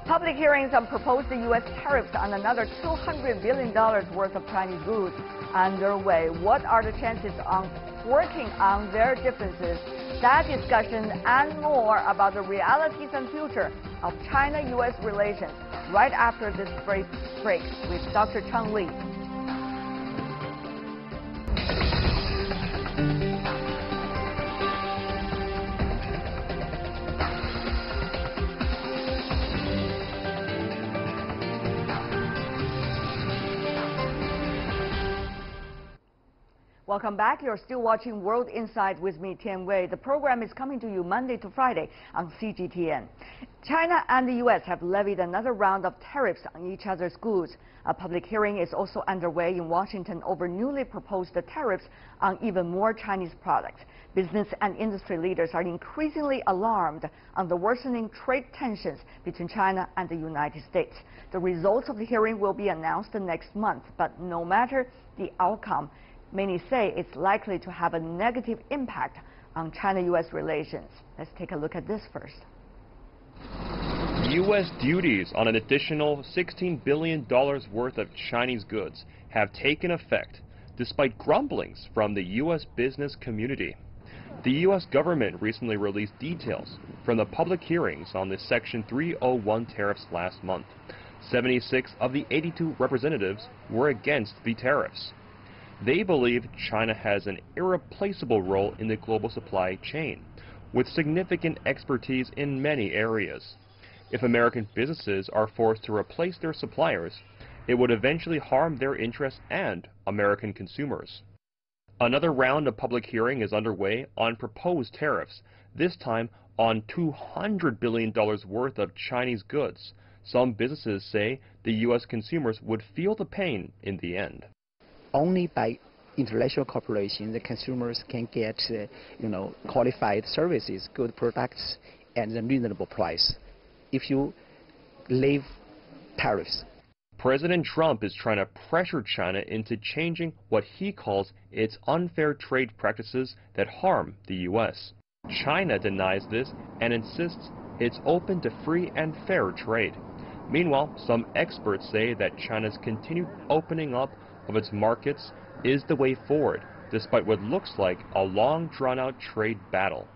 Public hearings on proposed U.S. tariffs on another $200 billion worth of Chinese goods underway. What are the chances on working on their differences? That discussion and more about the realities and future of China-U.S. relations right after this break with Dr. Cheng Li. Welcome back. You're still watching World Insight with me, Tian Wei. The program is coming to you Monday to Friday on CGTN. China and the U.S. have levied another round of tariffs on each other's goods. A public hearing is also underway in Washington over newly proposed tariffs on even more Chinese products. Business and industry leaders are increasingly alarmed on the worsening trade tensions between China and the United States. The results of the hearing will be announced next month, but no matter the outcome, many say it's likely to have a negative impact on China-U.S. relations. Let's take a look at this first. U.S. duties on an additional $16 billion worth of Chinese goods have taken effect, despite grumblings from the U.S. business community. The U.S. government recently released details from the public hearings on the Section 301 tariffs last month. 76 of the 82 representatives were against the tariffs. They believe China has an irreplaceable role in the global supply chain, with significant expertise in many areas. If American businesses are forced to replace their suppliers, it would eventually harm their interests and American consumers. Another round of public hearing is underway on proposed tariffs, this time on $200 billion worth of Chinese goods. Some businesses say the U.S. consumers would feel the pain in the end. Only by international cooperation, the consumers can get, qualified services, good products, and a reasonable price. If you leave tariffs. President Trump is trying to pressure China into changing what he calls its unfair trade practices that harm the U.S. China denies this and insists it's open to free and fair trade. Meanwhile, some experts say that China's continued opening up of its markets is the way forward, despite what looks like a long drawn-out trade battle.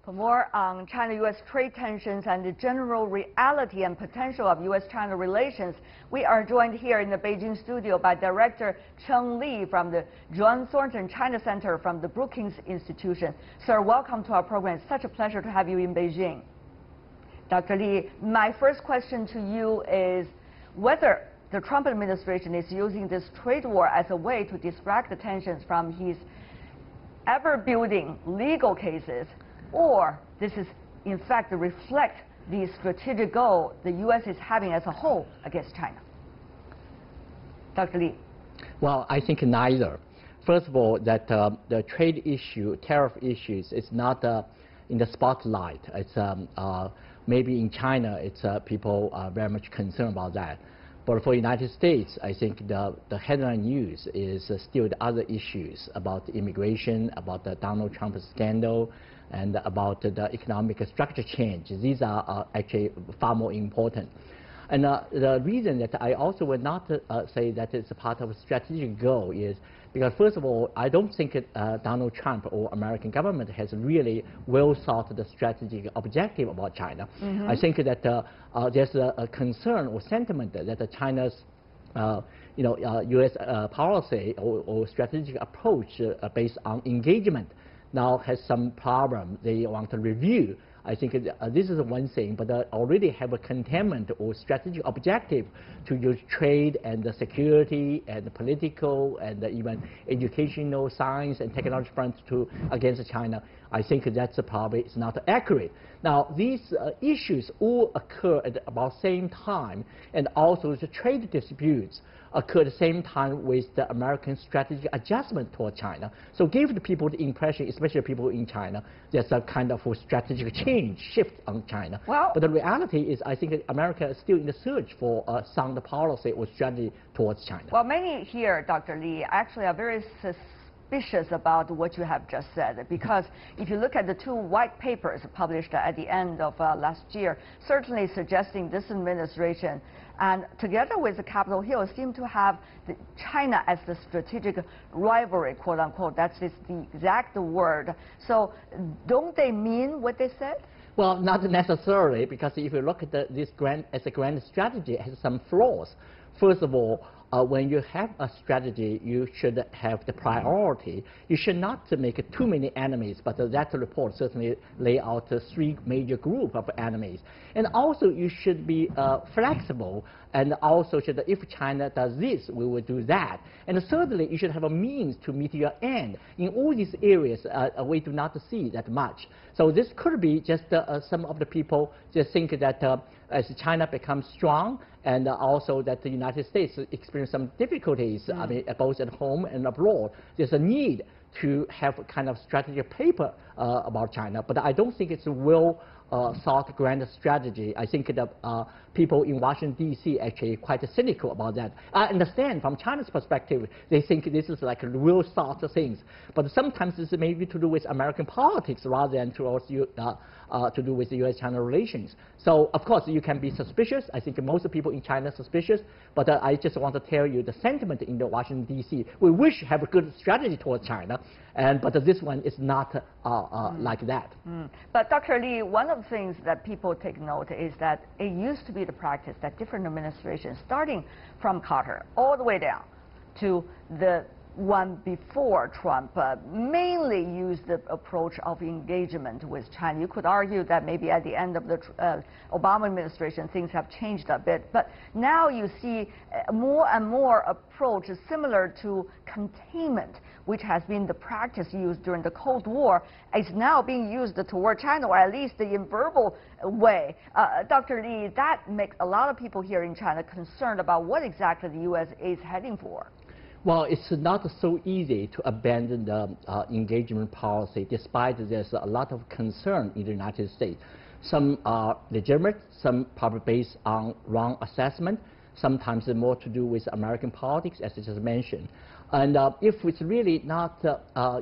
For more on China-U.S. trade tensions and the general reality and potential of U.S.-China relations, we are joined here in the Beijing studio by Director Cheng Li from the John Thornton China Center from the Brookings Institution. Sir, welcome to our program. It's such a pleasure to have you in Beijing. Dr. Li, my first question to you is whether the Trump administration is using this trade war as a way to distract the tensions from his ever-building legal cases, or this is, in fact, reflect the strategic goal the U.S. is having as a whole against China. Dr. Li. Well, I think neither. First of all, that the trade issue, tariff issues, is not in the spotlight. It's maybe in China, it's people are very much concerned about that. But for the United States, I think the headline news is still the other issues about immigration, about the Donald Trump scandal, and about the economic structure change. These are actually far more important. And the reason that I also would not say that it's a part of a strategic goal is because, first of all, I don't think Donald Trump or American government has really well thought the strategic objective about China. I think that there's a concern or sentiment that China's U.S. policy or strategic approach based on engagement now has some problem. They want to review. I think this is one thing, but already have a containment or strategic objective to use trade and the security and the political and even educational, science and technology fronts against China. I think that's probably is not accurate. Now, these issues all occur at about the same time, and also the trade disputes occur at the same time with the American strategic adjustment toward China. So give the people the impression, especially people in China, there's a kind of a strategic change, shift on China. Well, but the reality is, I think America is still in the search for a sound policy or strategy towards China. Well, many here, Dr. Li, actually are very suspicious about what you have just said, because if you look at the two white papers published at the end of last year, certainly suggesting this administration and together with the Capitol Hill seem to have China as the strategic rivalry, quote unquote. That's the exact word. So don't they mean what they said? Well, not necessarily, because if you look at this as a grand strategy, it has some flaws. First of all, when you have a strategy, you should have the priority. You should not make too many enemies, but that report certainly lay out 3 major groups of enemies. And also, you should be flexible, and also should, if China does this, we will do that. And thirdly, you should have a means to meet your end. In all these areas, we do not see that much. So this could be just some of the people just think that as China becomes strong, and also that the United States experience some difficulties, I mean, both at home and abroad, there's a need to have a kind of strategic paper about China. But I don't think it's a well-thought grand strategy. I think that people in Washington, D.C. actually quite cynical about that. I understand from China's perspective, they think this is like a real thought of things. But sometimes this may be to do with American politics rather than to do with the U.S.-China relations. So, of course, you can be suspicious. I think most people in China are suspicious. But I just want to tell you the sentiment in the Washington, D.C. We wish to have a good strategy towards China, but this one is not like that. But Dr. Li, one of the things that people take note is that it used to be the practice that different administrations, starting from Carter all the way down to the one before Trump, mainly used the approach of engagement with China. You could argue that maybe at the end of the Obama administration, things have changed a bit. But now you see more and more approach similar to containment, which has been the practice used during the Cold War, is now being used toward China, or at least in verbal way. Dr. Li, that makes a lot of people here in China concerned about what exactly the U.S. is heading for. Well, it's not so easy to abandon the engagement policy, despite there's a lot of concern in the United States. Some are legitimate, some probably based on wrong assessment, sometimes more to do with American politics, as I just mentioned. And if it's really not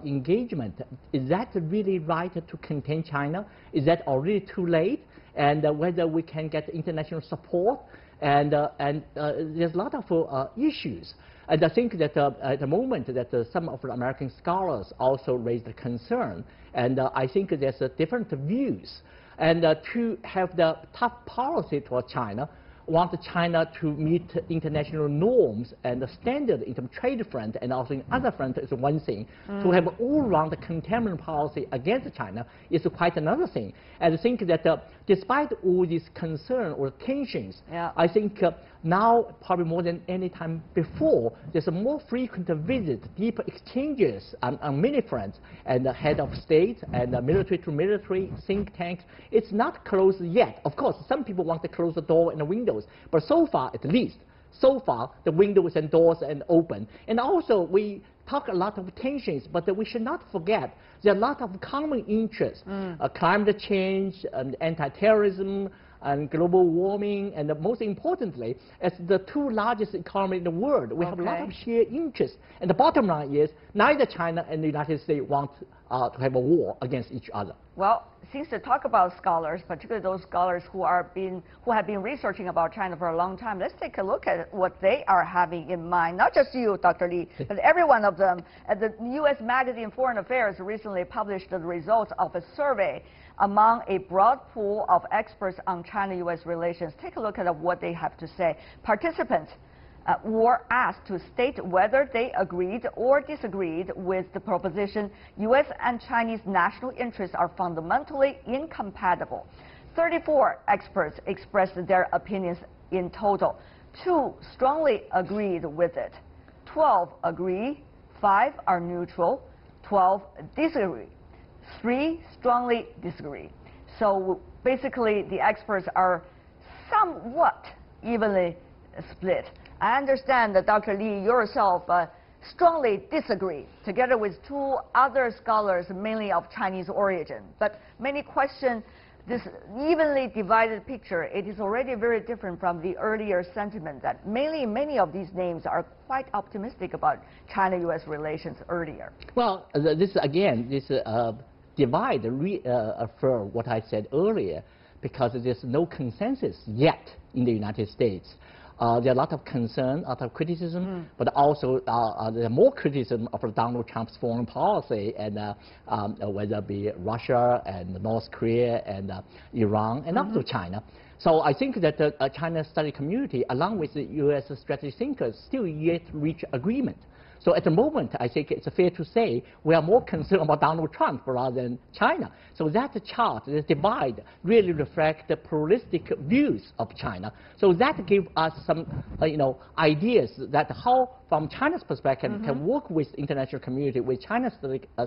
engagement, is that really right to contain China? Is that already too late? And whether we can get international support? And there's a lot of issues. And I think that at the moment that some of the American scholars also raised a concern. And I think there's different views. And to have the tough policy toward China, want China to meet international norms and the standard in terms of trade front and also in other front is one thing. To have all-round containment policy against China is quite another thing. And I think that despite all these concerns or tensions, I think now probably more than any time before, there's a more frequent visit, deeper exchanges on many fronts, and the head of state and military to military think tanks. It's not closed yet. Of course, some people want to close the door and the windows, but so far, at least, so far, the windows and doors are open. And also, we talk a lot of tensions, but we should not forget there are a lot of common interests, climate change, anti-terrorism, and global warming, and most importantly, as the 2 largest economies in the world, we have a lot of shared interests. And the bottom line is, neither China and the United States want to have a war against each other. Well, since to talk about scholars, particularly those scholars who have been researching about China for a long time, let's take a look at what they are having in mind. Not just you, Dr. Li, but every one of them. The U.S. magazine Foreign Affairs recently published the results of a survey among a broad pool of experts on China-U.S. relations. Take a look at what they have to say. Participants were asked to state whether they agreed or disagreed with the proposition U.S. and Chinese national interests are fundamentally incompatible. 34 experts expressed their opinions in total. 2 strongly agreed with it. 12 agree, 5 are neutral, 12 disagree. 3 strongly disagree. So basically, the experts are somewhat evenly split. I understand that Dr. Li, yourself, strongly disagree, together with 2 other scholars, mainly of Chinese origin. But many question this evenly divided picture, it is already very different from the earlier sentiment that many of these names are quite optimistic about China-U.S. relations earlier. Well, this divide affirm what I said earlier, because there's no consensus yet in the United States. There are a lot of concern, a lot of criticism, but also there are more criticism of Donald Trump's foreign policy, and whether it be Russia and North Korea and Iran and also China. So I think that the China study community, along with the U.S. strategy thinkers, still yet reach agreement. So at the moment, I think it's fair to say we are more concerned about Donald Trump rather than China. So that chart, the divide, really reflects the pluralistic views of China. So that gives us some, ideas that how, from China's perspective, can work with international community, with China's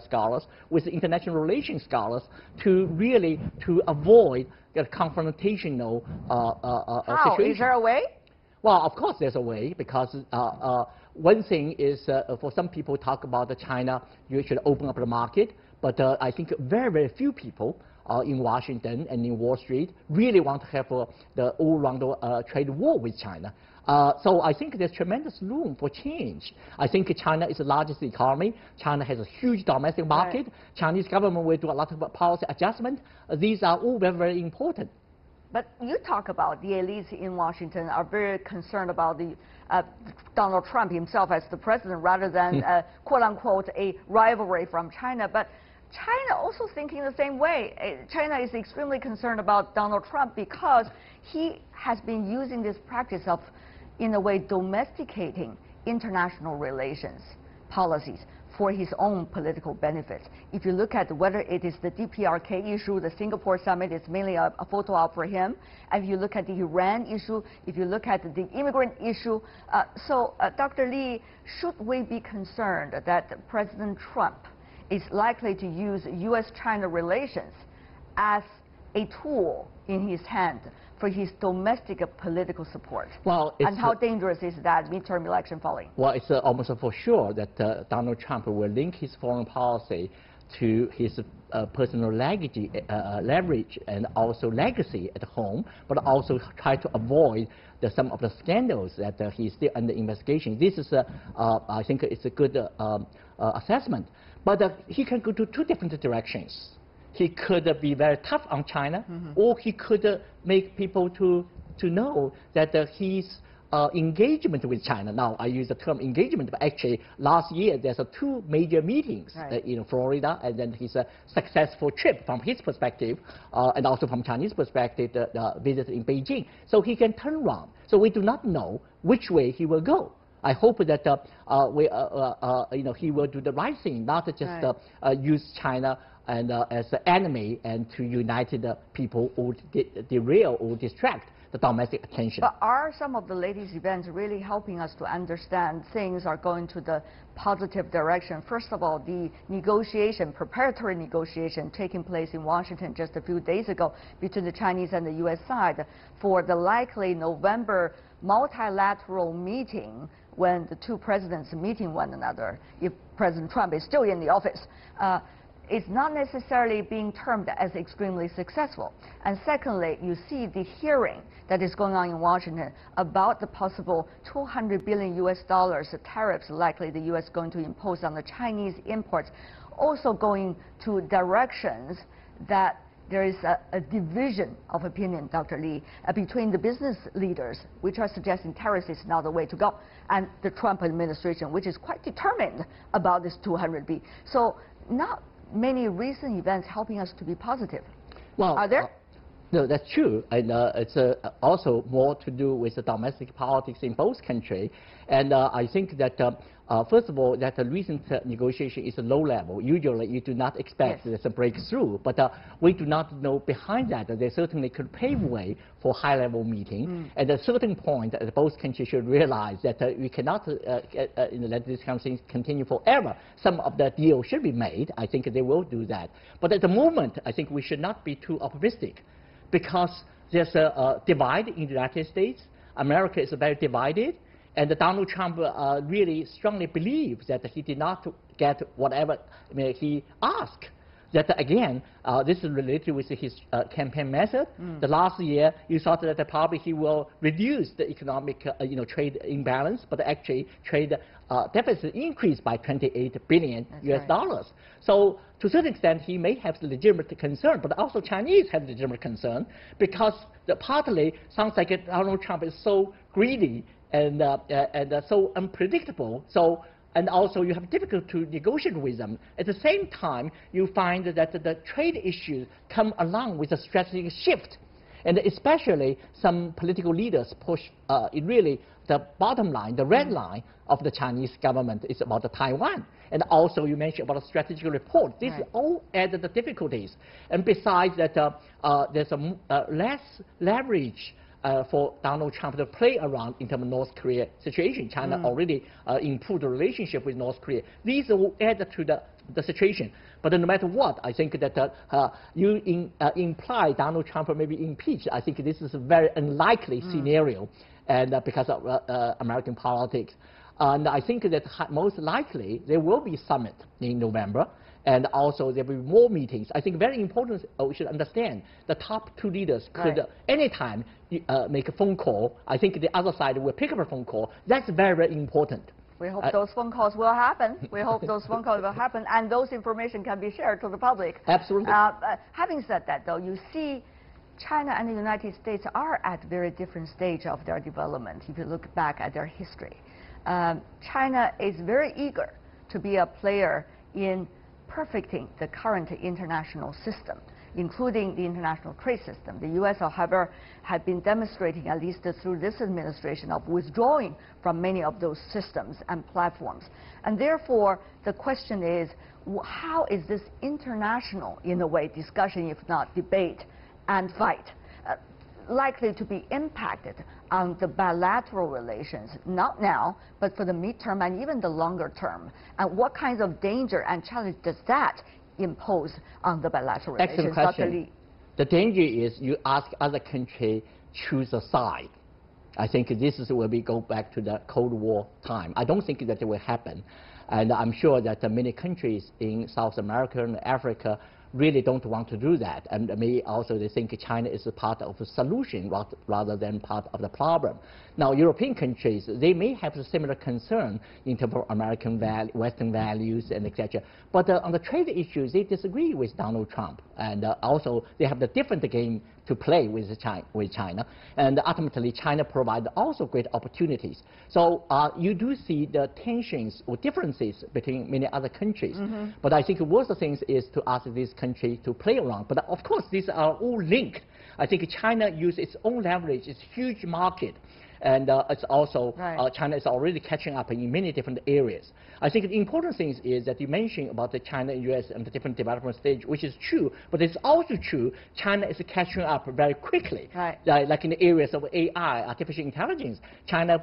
scholars, with international relations scholars, to really avoid the confrontational situation. Is there a way? Well, of course there's a way, because one thing is, for some people talk about China, you should open up the market, but I think very few people in Washington and in Wall Street really want to have the all-round trade war with China. So I think there's tremendous room for change. I think China is the largest economy. China has a huge domestic market. Right. Chinese government will do a lot of policy adjustment. These are all very important. But you talk about the elites in Washington are very concerned about the Donald Trump himself as the president, rather than quote-unquote a rivalry from China. But China also thinking the same way. China is extremely concerned about Donald Trump because he has been using this practice of, in a way, domesticating international relations policies for his own political benefits. If you look at whether it is the DPRK issue, the Singapore summit is mainly a photo op for him. And if you look at the Iran issue, if you look at the immigrant issue, Dr. Li, should we be concerned that President Trump is likely to use U.S.-China relations as a tool in his hand for his domestic political support? Well, and how dangerous is that midterm election following? Well, it's almost for sure that Donald Trump will link his foreign policy to his personal leverage and also legacy at home, but also try to avoid some of the scandals that he's still under investigation. This is, I think, it's a good assessment. But he can go to two different directions. He could be very tough on China, or he could make people to know that his engagement with China. Now, I use the term engagement, but actually last year there's two major meetings in Florida, and then his successful trip from his perspective, and also from Chinese perspective, the visit in Beijing. So he can turn around. So we do not know which way he will go. I hope that he will do the right thing, not just use China and as an enemy and to unite the people or derail or distract the domestic attention. But are some of the latest events really helping us to understand things are going to the positive direction? First of all, the preparatory negotiation taking place in Washington just a few days ago between the Chinese and the U.S. side for the likely November multilateral meeting when the two presidents meeting one another, if President Trump is still in the office. It's not necessarily being termed as extremely successful. And secondly, you see the hearing that is going on in Washington about the possible $200 billion tariffs likely the U.S. going to impose on the Chinese imports, also going to directions that there is a division of opinion, Dr. Li, between the business leaders, which are suggesting tariffs is not the way to go, and the Trump administration, which is quite determined about this 200 billion. So not many recent events helping us to be positive. Well, are there? No, that's true, and it's also more to do with the domestic politics in both countries. And I think that first of all, that the recent negotiation is a low level. Usually, you do not expect there's a breakthrough, but we do not know behind that. They certainly could pave way for high-level meeting. At a certain point, both countries should realize that we cannot let this kind of thing continue forever. Some of the deals should be made. I think they will do that. But at the moment, I think we should not be too optimistic, because there's a divide in the United States. America is very divided. And Donald Trump really strongly believes that he did not get whatever he asked. that again, this is related with his campaign method. The last year, you thought that probably he will reduce the economic, trade imbalance, but actually trade deficit increased by 28 billion US dollars. So to a certain extent, he may have legitimate concern, but also Chinese have legitimate concern because partly sounds like Donald Trump is so greedy and so unpredictable. So. And also, you have difficult to negotiate with them. At the same time, you find that the trade issues come along with a strategic shift. And especially some political leaders push really the bottom line, the red line of the Chinese government is about Taiwan. And also, you mentioned about a strategic report. These all added the difficulties. And besides that, there's less leverage for Donald Trump to play around in terms of North Korea situation. China already improved the relationship with North Korea. These will add to the situation. But no matter what, I think that you imply Donald Trump may be impeached. I think this is a very unlikely scenario, and because of American politics. And I think that most likely there will be summit in November. And also there will be more meetings. I think very important, we should understand, the top two leaders could anytime make a phone call. I think the other side will pick up a phone call. That's very, very important. We hope those phone calls will happen. We hope those phone calls will happen, and those information can be shared to the public. Absolutely. Having said that, though, you see China and the United States are at very different stage of their development if you look back at their history. China is very eager to be a player in perfecting the current international system, including the international trade system. The U.S., however, had been demonstrating, at least through this administration, of withdrawing from many of those systems and platforms. And therefore, the question is, how is this international, in a way, discussion, if not debate and fight, likely to be impacted on the bilateral relations, not now, but for the midterm and even the longer term? And what kinds of danger and challenge does that impose on the bilateral relations? Excellent question. Dr. Li. The danger is you ask other countries choose a side. I think this will go back to the Cold War time. I don't think that it will happen. And I'm sure that many countries in South America and Africa really don't want to do that, and maybe also they think China is a part of the solution rather than part of the problem. Now, European countries, they may have a similar concern in terms of American Western values and etc. But on the trade issues, they disagree with Donald Trump, and also they have the different game to play with China. And ultimately, China provides also great opportunities. So you do see the tensions or differences between many other countries. But I think one of the things is to ask these countries to play around. But of course, these are all linked. I think China uses its own leverage, its huge market. And it's also, China is already catching up in many different areas. I think the important thing is that you mentioned about the China and U.S. and the different development stage, which is true, but it's also true China is catching up very quickly. Like in the areas of AI, artificial intelligence, China,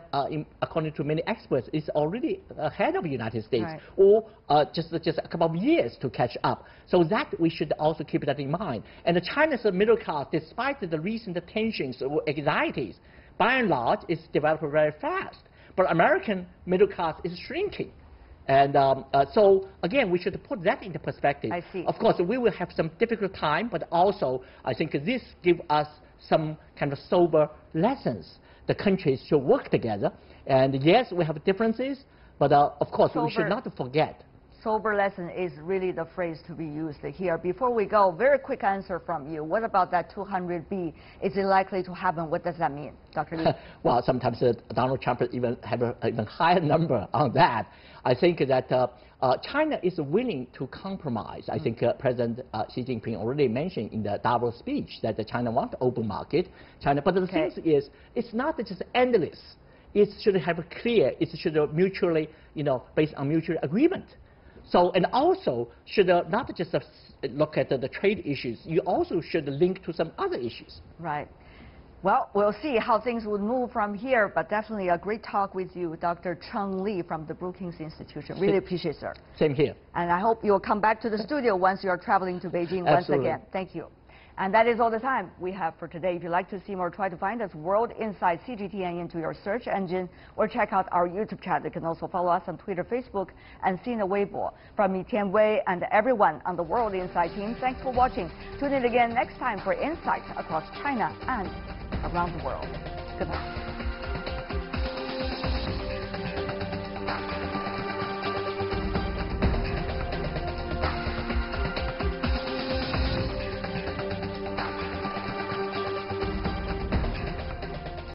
according to many experts, is already ahead of the United States, or just a couple of years to catch up. So that we should also keep that in mind. And China's middle class, despite the recent tensions or anxieties, by and large, it's developed very fast. But American middle class is shrinking. And so, again, we should put that into perspective. I see. Of course, we will have some difficult time, but also I think this gives us some kind of sober lessons. The countries should work together. And yes, we have differences, but of course, we should not forget. Sober lesson is really the phrase to be used here. Before we go, very quick answer from you. What about that 200B? Is it likely to happen? What does that mean, Dr. Li? Well, sometimes Donald Trump even have an even higher number on that. I think that China is willing to compromise. I think President Xi Jinping already mentioned in the Davos speech that China wants open market. But the thing is, it's not just endless. It should have a clear, it should mutually, based on mutual agreement. So, and also should not just look at the trade issues, you also should link to some other issues. Right. Well, we'll see how things will move from here, but definitely a great talk with you, Dr. Cheng Li from the Brookings Institution. Really appreciate it, sir. Same here. And I hope you'll come back to the studio once you're traveling to Beijing once again. Thank you. And that is all the time we have for today. If you'd like to see more, try to find us World Insight CGTN into your search engine or check out our YouTube channel. You can also follow us on Twitter, Facebook, and Sina Weibo. From me, Tian Wei, and everyone on the World Insight team, thanks for watching. Tune in again next time for insights across China and around the world. Goodbye.